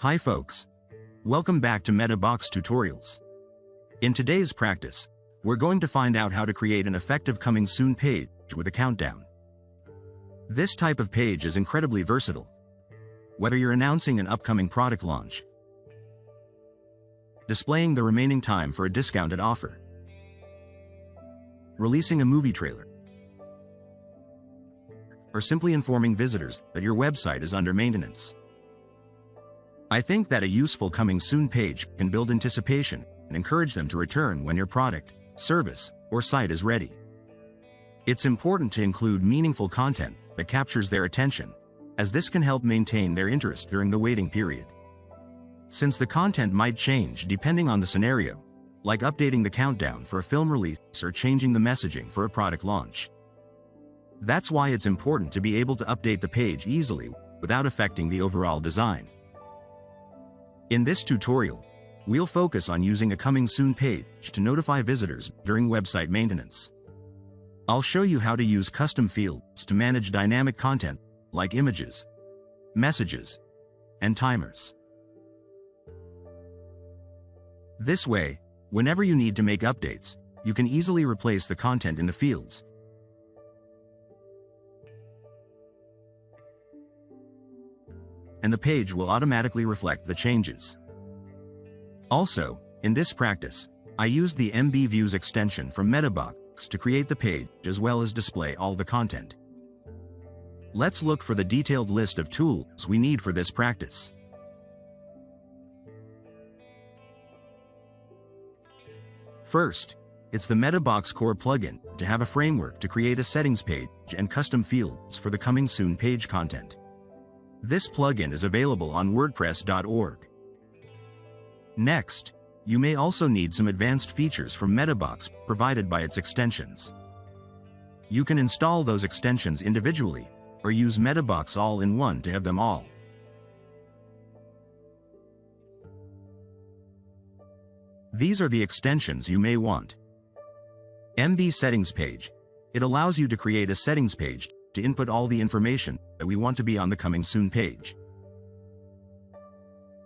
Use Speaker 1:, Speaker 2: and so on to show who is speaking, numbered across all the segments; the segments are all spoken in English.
Speaker 1: Hi folks. Welcome back to MetaBox Tutorials. In today's practice, we're going to find out how to create an effective coming soon page with a countdown. This type of page is incredibly versatile. Whether you're announcing an upcoming product launch, displaying the remaining time for a discounted offer, releasing a movie trailer, or simply informing visitors that your website is under maintenance. I think that a useful coming soon page can build anticipation and encourage them to return when your product, service, or site is ready. It's important to include meaningful content that captures their attention, as this can help maintain their interest during the waiting period. Since the content might change depending on the scenario, like updating the countdown for a film release or changing the messaging for a product launch. That's why it's important to be able to update the page easily without affecting the overall design. In this tutorial, we'll focus on using a coming soon page to notify visitors during website maintenance. I'll show you how to use custom fields to manage dynamic content like images, messages, and timers. This way, whenever you need to make updates, you can easily replace the content in the fields. And the page will automatically reflect the changes. Also, in this practice, I used the MB Views extension from MetaBox to create the page as well as display all the content. Let's look for the detailed list of tools we need for this practice. First, it's the MetaBox Core plugin to have a framework to create a settings page and custom fields for the coming soon page content. This plugin is available on WordPress.org. Next, you may also need some advanced features from MetaBox provided by its extensions. You can install those extensions individually, or use MetaBox All-in-One to have them all. These are the extensions you may want. MB Settings Page. It allows you to create a settings page to input all the information that we want to be on the coming soon page.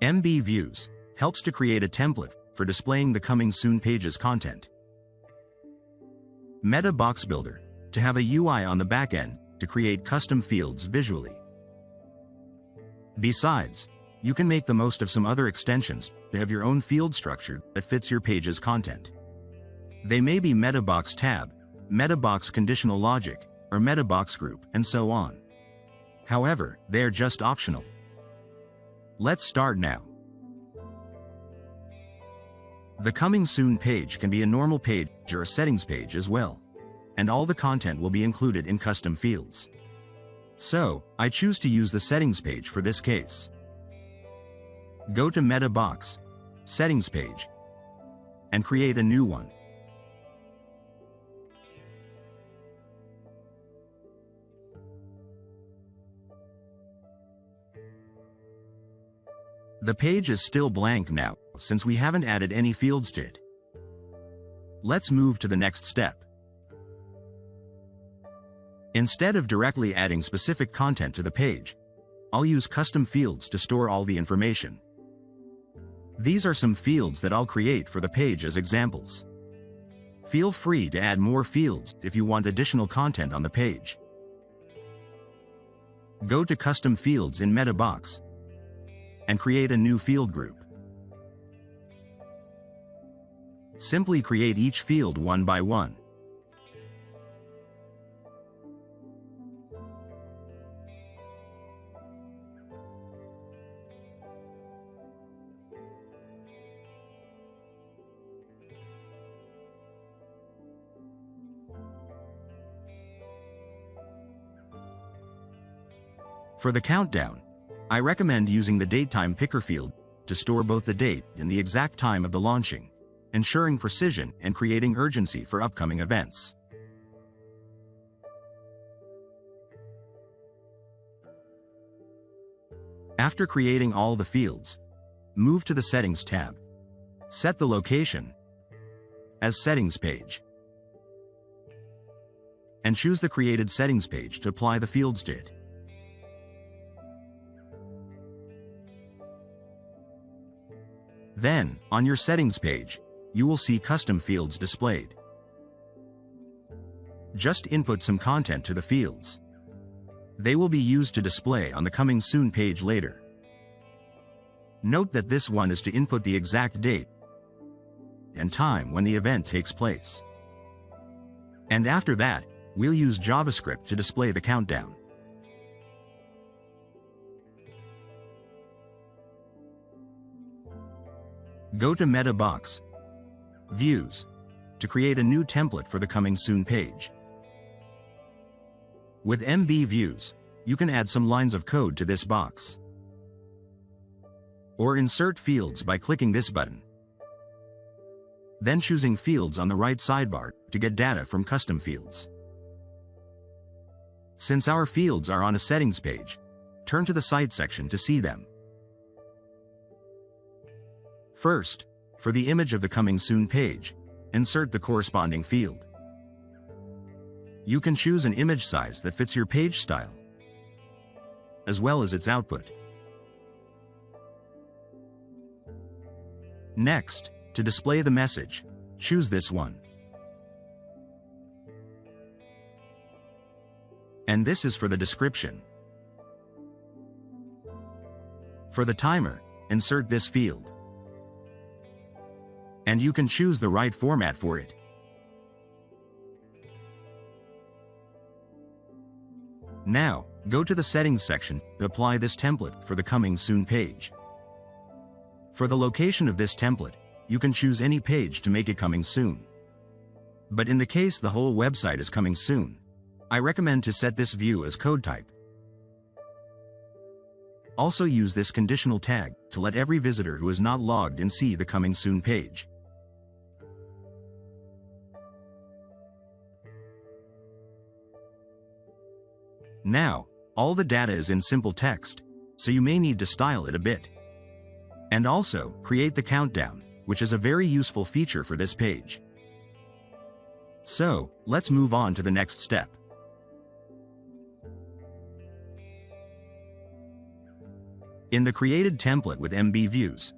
Speaker 1: MB Views helps to create a template for displaying the coming soon page's content. MetaBox Builder to have a UI on the back end to create custom fields visually. Besides, you can make the most of some other extensions to have your own field structure that fits your page's content. They may be MetaBox Tab, MetaBox Conditional Logic, or MetaBox Group, and so on. However, they are just optional. Let's start now. The coming soon page can be a normal page or a settings page as well, and all the content will be included in custom fields. So, I choose to use the settings page for this case. Go to MetaBox, Settings Page, and create a new one. The page is still blank now, since we haven't added any fields to it. Let's move to the next step. Instead of directly adding specific content to the page, I'll use custom fields to store all the information. These are some fields that I'll create for the page as examples. Feel free to add more fields if you want additional content on the page. Go to Custom Fields in MetaBox and create a new field group. Simply create each field one by one. For the countdown, I recommend using the DateTime Picker field to store both the date and the exact time of the launching, ensuring precision and creating urgency for upcoming events. After creating all the fields, move to the Settings tab. Set the location as Settings Page, and choose the created settings page to apply the fields to it. Then, on your settings page, you will see custom fields displayed. Just input some content to the fields. They will be used to display on the Coming Soon page later. Note that this one is to input the exact date and time when the event takes place. And after that, we'll use JavaScript to display the countdown. Go to Meta Box, Views, to create a new template for the Coming Soon page. With MB Views, you can add some lines of code to this box, or insert fields by clicking this button, then choosing Fields on the right sidebar to get data from custom fields. Since our fields are on a settings page, turn to the Site section to see them. First, for the image of the Coming Soon page, insert the corresponding field. You can choose an image size that fits your page style, as well as its output. Next, to display the message, choose this one. And this is for the description. For the timer, insert this field. And you can choose the right format for it. Now, go to the Settings section to apply this template for the Coming Soon page. For the location of this template, you can choose any page to make it coming soon. But in the case the whole website is coming soon, I recommend to set this view as code type. Also use this conditional tag to let every visitor who is not logged in see the Coming Soon page. Now, all the data is in simple text, so you may need to style it a bit. And also, create the countdown, which is a very useful feature for this page. So, let's move on to the next step. In the created template with MB Views,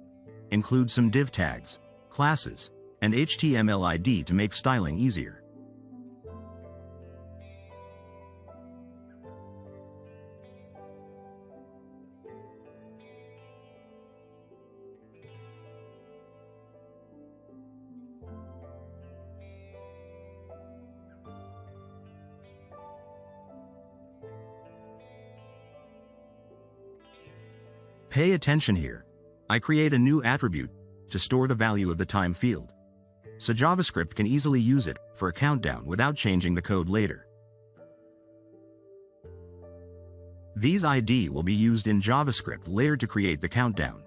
Speaker 1: include some div tags, classes, and HTML ID to make styling easier. Pay attention here. I create a new attribute to store the value of the time field, so JavaScript can easily use it for a countdown without changing the code later. These ID will be used in JavaScript later to create the countdown.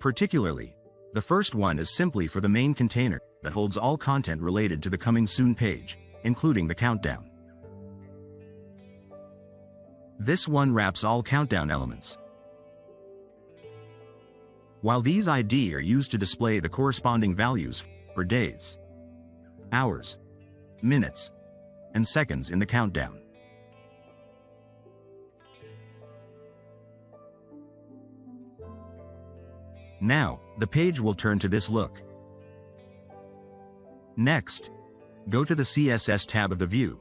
Speaker 1: Particularly, the first one is simply for the main container that holds all content related to the Coming Soon page, including the countdown. This one wraps all countdown elements, while these ID are used to display the corresponding values for days, hours, minutes, and seconds in the countdown. Now, the page will turn to this look. Next, go to the CSS tab of the view.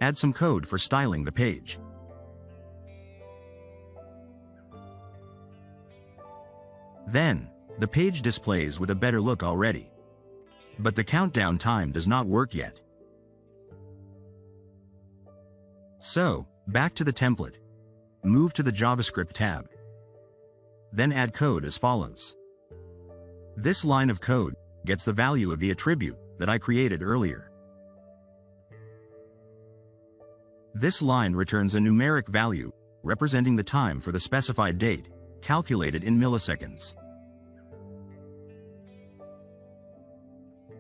Speaker 1: Add some code for styling the page. Then, the page displays with a better look already. But the countdown time does not work yet. So, back to the template. Move to the JavaScript tab. Then add code as follows. This line of code gets the value of the attribute that I created earlier. This line returns a numeric value representing the time for the specified date, calculated in milliseconds.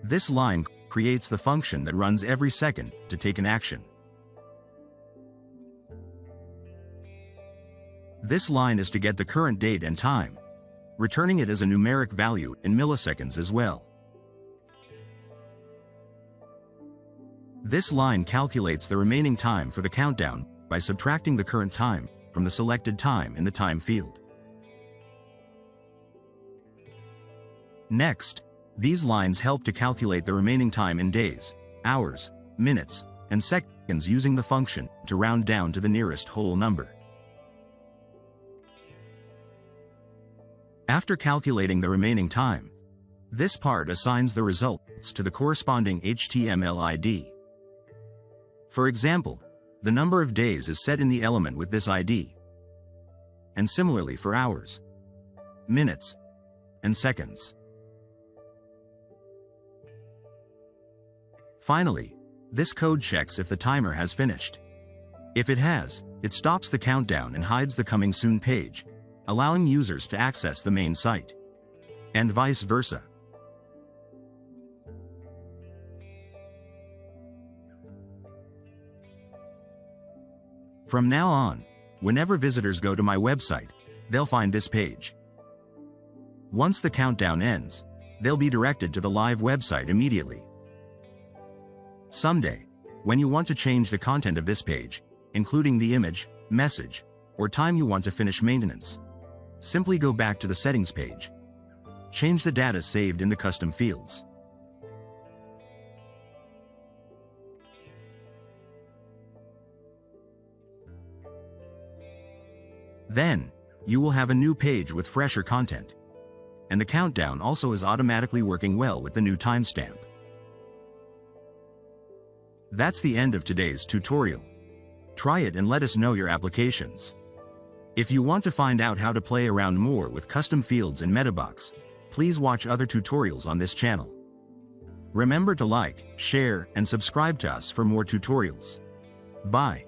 Speaker 1: This line creates the function that runs every second to take an action. This line is to get the current date and time, returning it as a numeric value in milliseconds as well. This line calculates the remaining time for the countdown by subtracting the current time from the selected time in the time field. Next, these lines help to calculate the remaining time in days, hours, minutes, and seconds using the function to round down to the nearest whole number. After calculating the remaining time, this part assigns the results to the corresponding HTML ID. For example, the number of days is set in the element with this ID, and similarly for hours, minutes, and seconds. Finally, this code checks if the timer has finished. If it has, it stops the countdown and hides the coming soon page, allowing users to access the main site, and vice versa. From now on, whenever visitors go to my website, they'll find this page. Once the countdown ends, they'll be directed to the live website immediately. Someday, when you want to change the content of this page, including the image, message, or time you want to finish maintenance, simply go back to the settings page. Change the data saved in the custom fields. Then, you will have a new page with fresher content. And the countdown also is automatically working well with the new timestamp. That's the end of today's tutorial. Try it and let us know your applications. If you want to find out how to play around more with custom fields in MetaBox, please watch other tutorials on this channel. Remember to like, share, and subscribe to us for more tutorials. Bye.